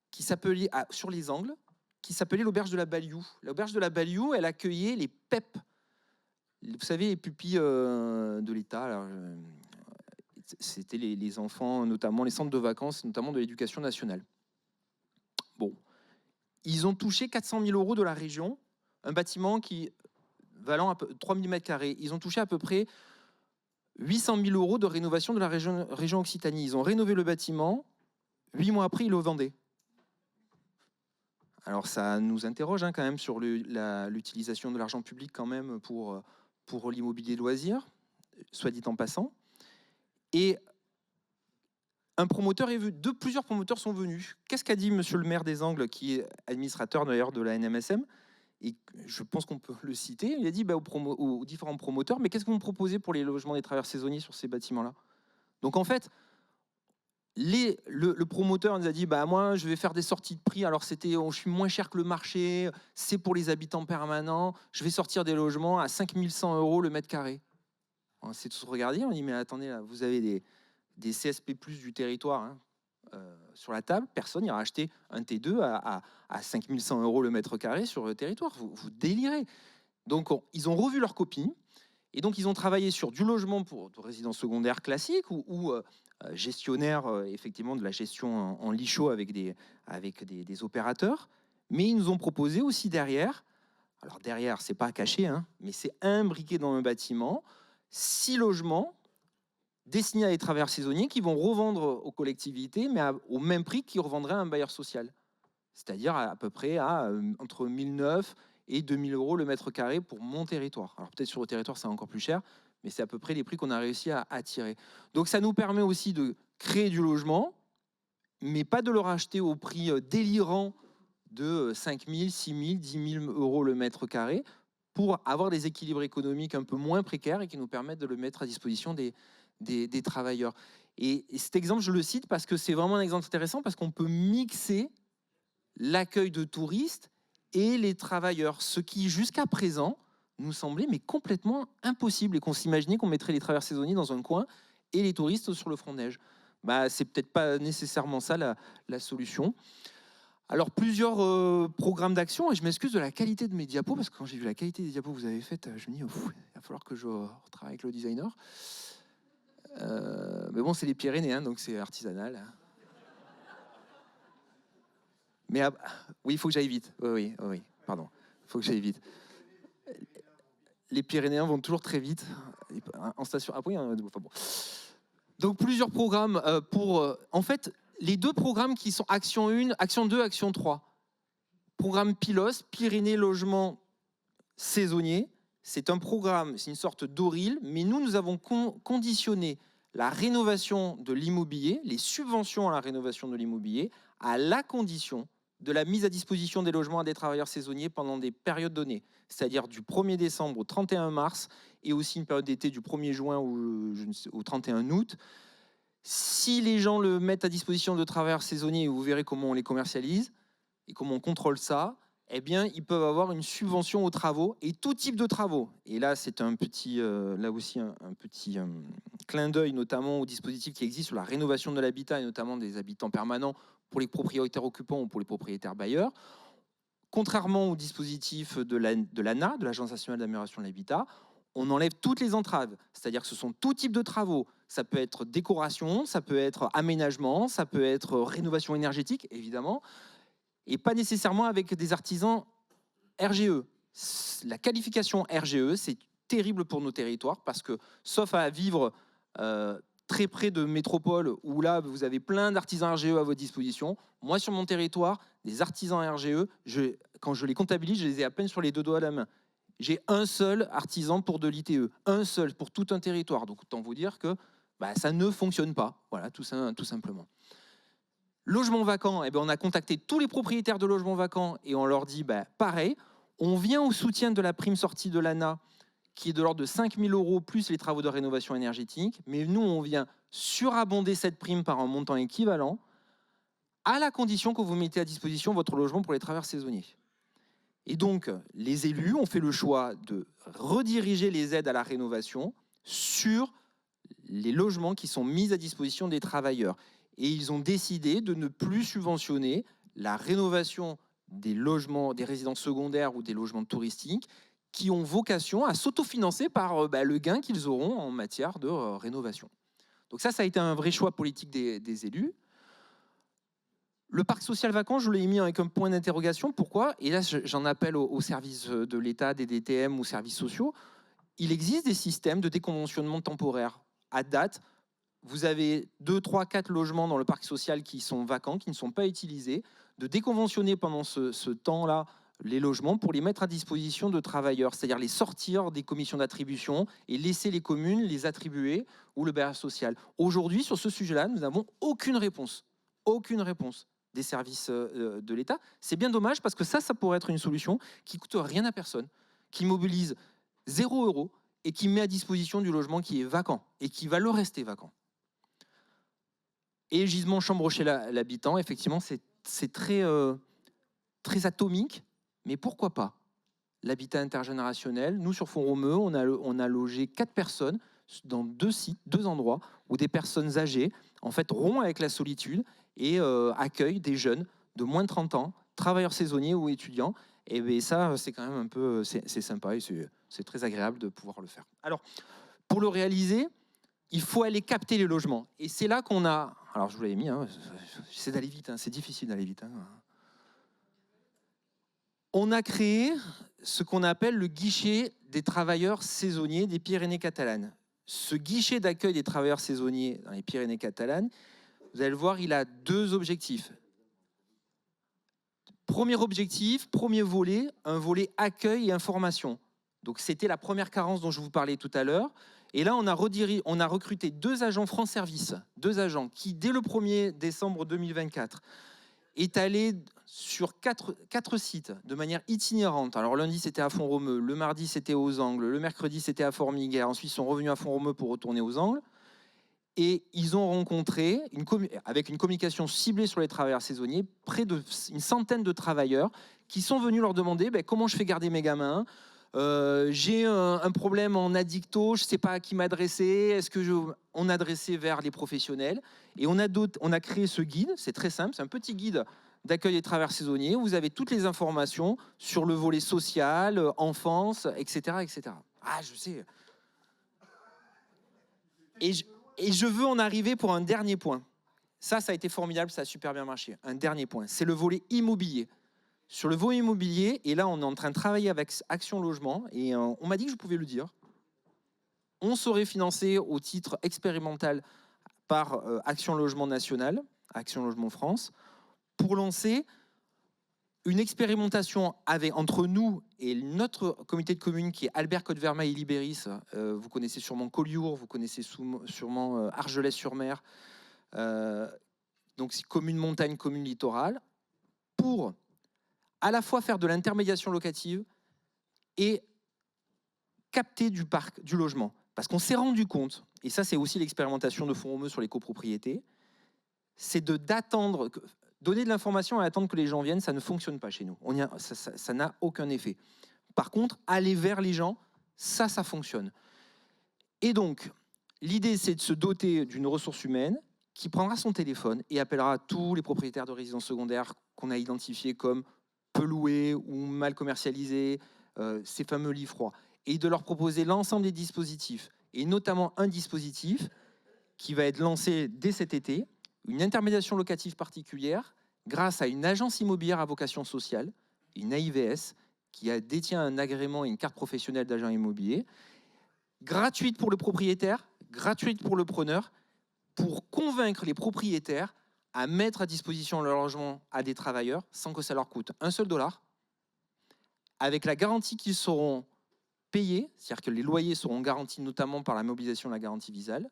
qui s'appelait, sur les Angles, qui s'appelait l'auberge de la Balliou. L'auberge de la Balliou, elle accueillait les PEP. Vous savez, les pupilles de l'État. C'était les enfants, notamment les centres de vacances, notamment de l'éducation nationale. Bon. Ils ont touché 400 000 € de la région, un bâtiment qui valant 3 000 m². Ils ont touché à peu près 800 000 € de rénovation de la région Occitanie. Ils ont rénové le bâtiment, 8 mois après, ils le vendaient. Alors ça nous interroge quand même sur l'utilisation de l'argent public quand même pour l'immobilier loisir, soit dit en passant. Et plusieurs promoteurs sont venus. Qu'est-ce qu'a dit monsieur le maire des Angles, qui est administrateur d'ailleurs de la NMSM? Et je pense qu'on peut le citer. Il a dit aux différents promoteurs, mais qu'est-ce que vous me proposez pour les logements des travailleurs saisonniers sur ces bâtiments-là? Donc en fait, le promoteur nous a dit, moi je vais faire des sorties de prix, alors je suis moins cher que le marché, c'est pour les habitants permanents, je vais sortir des logements à 5100 € le mètre carré. On s'est tous regardés, on dit, mais attendez, là, vous avez des CSP+, du territoire sur la table, personne n'ira acheter un T2 à 5100 € le mètre carré sur le territoire, vous délirez. Donc ils ont revu leur copie, et donc ils ont travaillé sur du logement de résidence secondaire classique ou gestionnaire effectivement de la gestion en lit chaud avec des opérateurs, mais ils nous ont proposé aussi derrière, alors derrière c'est pas caché, mais c'est imbriqué dans un bâtiment, 6 logements destinés à des travailleurs saisonniers qui vont revendre aux collectivités, mais au même prix qu'ils revendraient à un bailleur social. C'est-à-dire à peu près entre 1009 et 2000 € le mètre carré pour mon territoire. Alors peut-être sur le territoire c'est encore plus cher, mais c'est à peu près les prix qu'on a réussi à attirer. Donc ça nous permet aussi de créer du logement, mais pas de le racheter au prix délirant de 5 000, 6 000, 10 000 € le mètre carré, pour avoir des équilibres économiques un peu moins précaires et qui nous permettent de le mettre à disposition des travailleurs. Et cet exemple, je le cite parce que c'est vraiment un exemple intéressant, parce qu'on peut mixer l'accueil de touristes et les travailleurs, ce qui jusqu'à présent nous semblait mais complètement impossible, et qu'on s'imaginait qu'on mettrait les travailleurs saisonniers dans un coin et les touristes sur le front de neige. C'est peut-être pas nécessairement ça la solution. Alors plusieurs programmes d'action, et je m'excuse de la qualité de mes diapos, parce que quand j'ai vu la qualité des diapos que vous avez faites, je me dis, il va falloir que je retravaille avec le designer. Mais bon, c'est les Pyrénées, donc c'est artisanal. Mais oui, il faut que j'aille vite. Oui, pardon. Il faut que j'aille vite. Les Pyrénéens vont toujours très vite. En station. Ah oui, enfin bon. Donc plusieurs programmes en fait, les 2 programmes qui sont Action 1, Action 2, Action 3. Programme PILOS, Pyrénées Logement Saisonnier. C'est un programme, c'est une sorte d'ORIL, mais nous avons conditionné la rénovation de l'immobilier, les subventions à la rénovation de l'immobilier, à la condition de la mise à disposition des logements à des travailleurs saisonniers pendant des périodes données, c'est-à-dire du 1er décembre au 31 mars, et aussi une période d'été du 1er juin au 31 août. Si les gens le mettent à disposition de travailleurs saisonniers, vous verrez comment on les commercialise et comment on contrôle ça, eh bien, ils peuvent avoir une subvention aux travaux, et tout type de travaux. Et là, c'est un petit clin d'œil notamment au dispositif qui existe sur la rénovation de l'habitat, et notamment des habitants permanents pour les propriétaires occupants ou pour les propriétaires bailleurs. Contrairement au dispositif de l'ANA, de l'Agence nationale d'amélioration de l'habitat, on enlève toutes les entraves. C'est-à-dire que ce sont tout type de travaux. Ça peut être décoration, ça peut être aménagement, ça peut être rénovation énergétique, évidemment, et pas nécessairement avec des artisans RGE. La qualification RGE, c'est terrible pour nos territoires, parce que, sauf à vivre très près de métropoles, où là, vous avez plein d'artisans RGE à votre disposition, moi, sur mon territoire, des artisans RGE, quand je les comptabilise, je les ai à peine sur les 2 doigts à la main. J'ai un seul artisan pour de l'ITE, un seul pour tout un territoire. Donc, autant vous dire que ça ne fonctionne pas. Voilà, tout simplement. Logement vacant, on a contacté tous les propriétaires de logements vacants et on leur dit, pareil, on vient au soutien de la prime sortie de l'ANA, qui est de l'ordre de 5 000 € plus les travaux de rénovation énergétique, mais nous, on vient surabonder cette prime par un montant équivalent, à la condition que vous mettez à disposition votre logement pour les travailleurs saisonniers. Et donc, les élus ont fait le choix de rediriger les aides à la rénovation sur les logements qui sont mis à disposition des travailleurs. Et ils ont décidé de ne plus subventionner la rénovation des logements, des résidences secondaires ou des logements touristiques, qui ont vocation à s'autofinancer par le gain qu'ils auront en matière de rénovation. Donc ça a été un vrai choix politique des élus. Le parc social vacant, je l'ai mis avec un point d'interrogation. Pourquoi? Et là, j'en appelle aux services de l'État, des DTM ou services sociaux. Il existe des systèmes de déconventionnement temporaire. À date, vous avez 2, 3, 4 logements dans le parc social qui sont vacants, qui ne sont pas utilisés, de déconventionner pendant ce temps-là les logements pour les mettre à disposition de travailleurs, c'est-à-dire les sortir des commissions d'attribution et laisser les communes les attribuer ou le bailleur social. Aujourd'hui, sur ce sujet-là, nous n'avons aucune réponse des services de l'État. C'est bien dommage parce que ça pourrait être une solution qui ne coûte rien à personne, qui mobilise 0 € et qui met à disposition du logement qui est vacant et qui va le rester vacant. Et gisement chambre chez l'habitant, effectivement, c'est très atomique, mais pourquoi pas l'habitat intergénérationnel. Nous, sur Font-Romeu, on a logé 4 personnes dans 2 sites, 2 endroits, où des personnes âgées, en fait, rompent avec la solitude et accueillent des jeunes de moins de 30 ans, travailleurs saisonniers ou étudiants. Et bien ça, c'est quand même un peu, c'est sympa et c'est très agréable de pouvoir le faire. Alors, pour le réaliser, il faut aller capter les logements. Et c'est là qu'on a... Alors, je vous l'avais mis, hein, j'essaie d'aller vite, hein, c'est difficile d'aller vite. Hein. On a créé ce qu'on appelle le guichet des travailleurs saisonniers des Pyrénées catalanes. Ce guichet d'accueil des travailleurs saisonniers dans les Pyrénées catalanes, vous allez le voir, il a 2 objectifs. Premier objectif, premier volet, un volet accueil et information. Donc c'était la première carence dont je vous parlais tout à l'heure. Et là, on a recruté 2 agents France Service, 2 agents qui, dès le 1er décembre 2024, est allé sur 4 sites de manière itinérante. Alors lundi, c'était à Font-Romeu, le mardi, c'était aux Angles, le mercredi, c'était à Formiguères. Ensuite, ils sont revenus à Font-Romeu pour retourner aux Angles. Et ils ont rencontré, avec une communication ciblée sur les travailleurs saisonniers, près d'une centaine de travailleurs qui sont venus leur demander comment je fais garder mes gamins. J'ai un problème en addicto, je ne sais pas à qui m'adresser. Est-ce que on adressait vers les professionnels? Et on a créé ce guide, c'est très simple, c'est un petit guide d'accueil des travailleurs saisonniers où vous avez toutes les informations sur le volet social, enfance, etc., etc. Ah, je sais. Et je veux en arriver pour un dernier point. Ça a été formidable, ça a super bien marché. Un dernier point, c'est le volet immobilier. Sur le volet immobilier, et là on est en train de travailler avec Action Logement, et on m'a dit que je pouvais le dire. On serait financé au titre expérimental par Action Logement National, Action Logement France, pour lancer une expérimentation entre nous et notre comité de communes qui est Albert Côte-Vermeil et Libéris. Vous connaissez sûrement Collioure, vous connaissez sûrement Argelès-sur-Mer. Donc c'est commune montagne, commune littorale, pour à la fois faire de l'intermédiation locative et capter du parc, du logement. Parce qu'on s'est rendu compte, et ça c'est aussi l'expérimentation de Font-Romeu sur les copropriétés, c'est d'attendre, donner de l'information et attendre que les gens viennent, ça ne fonctionne pas chez nous. Ça n'a aucun effet. Par contre, aller vers les gens, ça fonctionne. Et donc, l'idée c'est de se doter d'une ressource humaine qui prendra son téléphone et appellera tous les propriétaires de résidences secondaires qu'on a identifiés comme peu loués ou mal commercialisés, ces fameux lits froids, et de leur proposer l'ensemble des dispositifs, et notamment un dispositif qui va être lancé dès cet été, une intermédiation locative particulière grâce à une agence immobilière à vocation sociale, une AIVS, qui détient un agrément et une carte professionnelle d'agent immobilier, gratuite pour le propriétaire, gratuite pour le preneur, pour convaincre les propriétaires à mettre à disposition leur logement à des travailleurs sans que ça leur coûte un seul dollar, avec la garantie qu'ils seront payés, c'est-à-dire que les loyers seront garantis notamment par la mobilisation de la garantie Visale,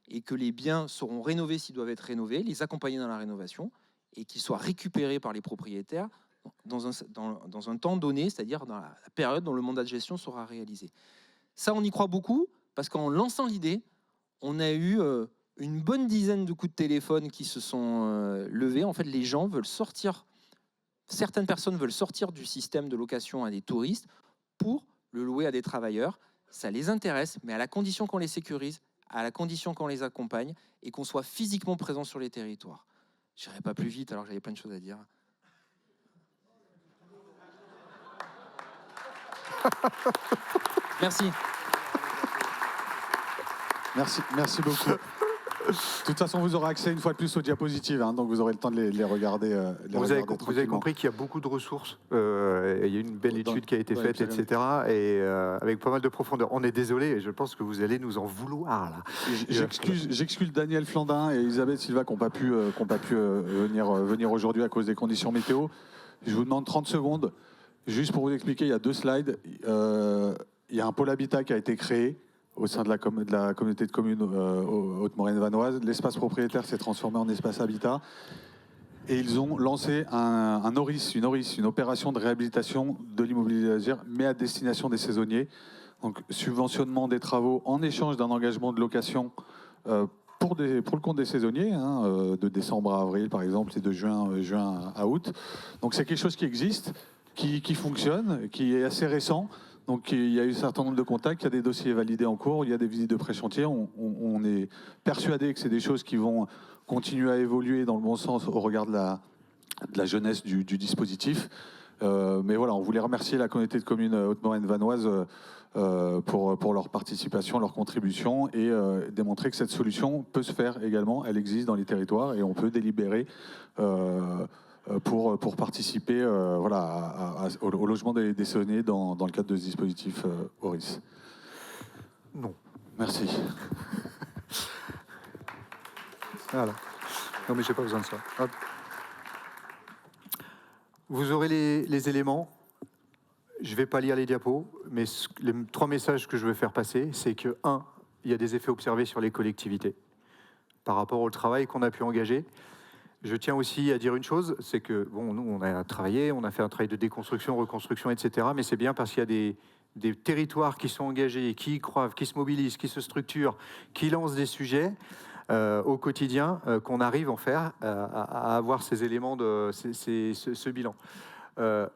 et que les biens seront rénovés s'ils doivent être rénovés, les accompagner dans la rénovation, et qu'ils soient récupérés par les propriétaires dans un temps donné, c'est-à-dire dans la période dont le mandat de gestion sera réalisé. Ça, on y croit beaucoup, parce qu'en lançant l'idée, on a eu une bonne dizaine de coups de téléphone qui se sont levés. En fait, les gens veulent sortir, certaines personnes veulent sortir du système de location à des touristes pour le louer à des travailleurs. Ça les intéresse, mais à la condition qu'on les sécurise, à la condition qu'on les accompagne et qu'on soit physiquement présent sur les territoires. Je n'irai pas plus vite alors que j'avais plein de choses à dire. Merci. Merci beaucoup. De toute façon, vous aurez accès une fois de plus aux diapositives, hein, donc vous aurez le temps de les regarder. Vous avez compris qu'il y a beaucoup de ressources. Il y a une belle étude qui a été faite, etc. Et avec pas mal de profondeur. On est désolé, et je pense que vous allez nous en vouloir là. J'excuse Daniel Flandin et Elisabeth Silva qui n'ont pas pu venir aujourd'hui à cause des conditions météo. Je vous demande 30 secondes, juste pour vous expliquer, il y a 2 slides. Il y a un pôle habitat qui a été créé au sein de la communauté de communes Haute-Maurienne vanoise. L'espace propriétaire s'est transformé en espace habitat. Et ils ont lancé une opération de réhabilitation de l'immobilier loisir, mais à destination des saisonniers. Donc subventionnement des travaux en échange d'un engagement de location pour le compte des saisonniers, hein, de décembre à avril par exemple, et de juin à août. Donc c'est quelque chose qui existe, qui fonctionne, qui est assez récent. Donc il y a eu un certain nombre de contacts, il y a des dossiers validés en cours, il y a des visites de pré-chantier. On est persuadé que c'est des choses qui vont continuer à évoluer dans le bon sens au regard de la jeunesse du dispositif. Mais voilà, on voulait remercier la communauté de communes Haute-Maurienne vanoise pour leur participation, leur contribution et démontrer que cette solution peut se faire également. Elle existe dans les territoires et on peut délibérer pour participer au logement des saisonniers dans le cadre de ce dispositif Horis. Non. Merci. Voilà. Non mais j'ai pas besoin de ça. Hop. Vous aurez les éléments. Je ne vais pas lire les diapos, mais les 3 messages que je veux faire passer, c'est que 1, il y a des effets observés sur les collectivités par rapport au travail qu'on a pu engager. Je tiens aussi à dire une chose, c'est que bon, nous on a travaillé, on a fait un travail de déconstruction, reconstruction, etc. Mais c'est bien parce qu'il y a des territoires qui sont engagés, qui y croient, qui se mobilisent, qui se structurent, qui lancent des sujets au quotidien, qu'on arrive à avoir ces éléments, ce bilan.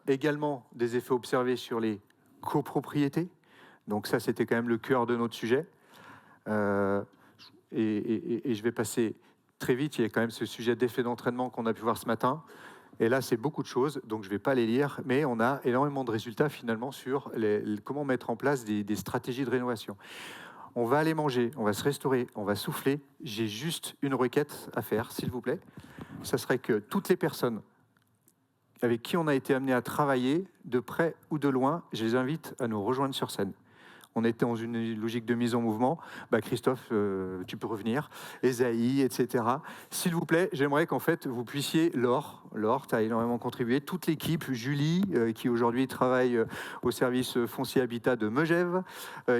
Également des effets observés sur les copropriétés. Donc ça, c'était quand même le cœur de notre sujet. Et je vais passer très vite. Il y a quand même ce sujet d'effet d'entraînement qu'on a pu voir ce matin. Et là, c'est beaucoup de choses, donc je ne vais pas les lire, mais on a énormément de résultats finalement sur comment mettre en place des stratégies de rénovation. On va aller manger, on va se restaurer, on va souffler. J'ai juste une requête à faire, s'il vous plaît. Ça serait que toutes les personnes avec qui on a été amené à travailler, de près ou de loin, je les invite à nous rejoindre sur scène. On était dans une logique de mise en mouvement. Christophe, tu peux revenir. Esaïe, etc. S'il vous plaît, j'aimerais qu'en fait, vous puissiez, Laure, tu as énormément contribué, toute l'équipe, Julie, qui aujourd'hui travaille au service foncier habitat de Megève,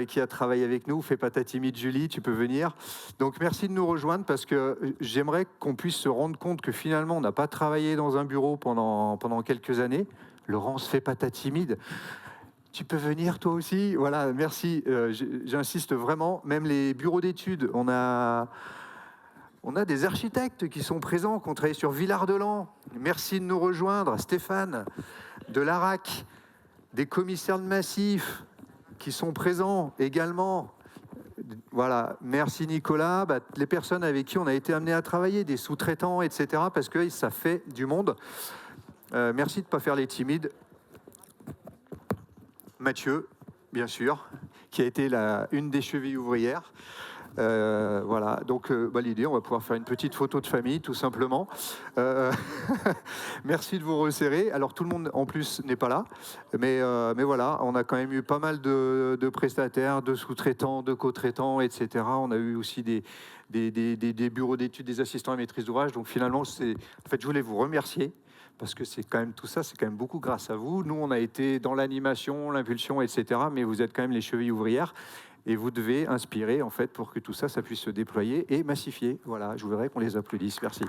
qui a travaillé avec nous, fais pas ta timide Julie, tu peux venir. Donc merci de nous rejoindre parce que j'aimerais qu'on puisse se rendre compte que finalement, on n'a pas travaillé dans un bureau pendant quelques années. Laurence, fais pas ta timide. Tu peux venir toi aussi. Voilà, merci. J'insiste vraiment. Même les bureaux d'études, on a des architectes qui sont présents, qui ont travaillé sur Villard-de-Lans. Merci de nous rejoindre. Stéphane de l'ARAC, des commissaires de massif qui sont présents également. Voilà, merci Nicolas. Les personnes avec qui on a été amené à travailler, des sous-traitants, etc., parce que ça fait du monde. Merci de ne pas faire les timides. Mathieu, bien sûr, qui a été une des chevilles ouvrières. Voilà, donc l'idée, on va pouvoir faire une petite photo de famille, tout simplement. Merci de vous resserrer. Alors, tout le monde, en plus, n'est pas là. Mais voilà, on a quand même eu pas mal de prestataires, de sous-traitants, de co-traitants, etc. On a eu aussi des bureaux d'études, des assistants à maîtrise d'ouvrage. Donc, finalement, je voulais vous remercier. Parce que c'est quand même tout ça, c'est quand même beaucoup grâce à vous. Nous, on a été dans l'animation, l'impulsion, etc. Mais vous êtes quand même les chevilles ouvrières et vous devez inspirer en fait pour que tout ça, ça puisse se déployer et massifier. Voilà, je voudrais qu'on les applaudisse. Merci.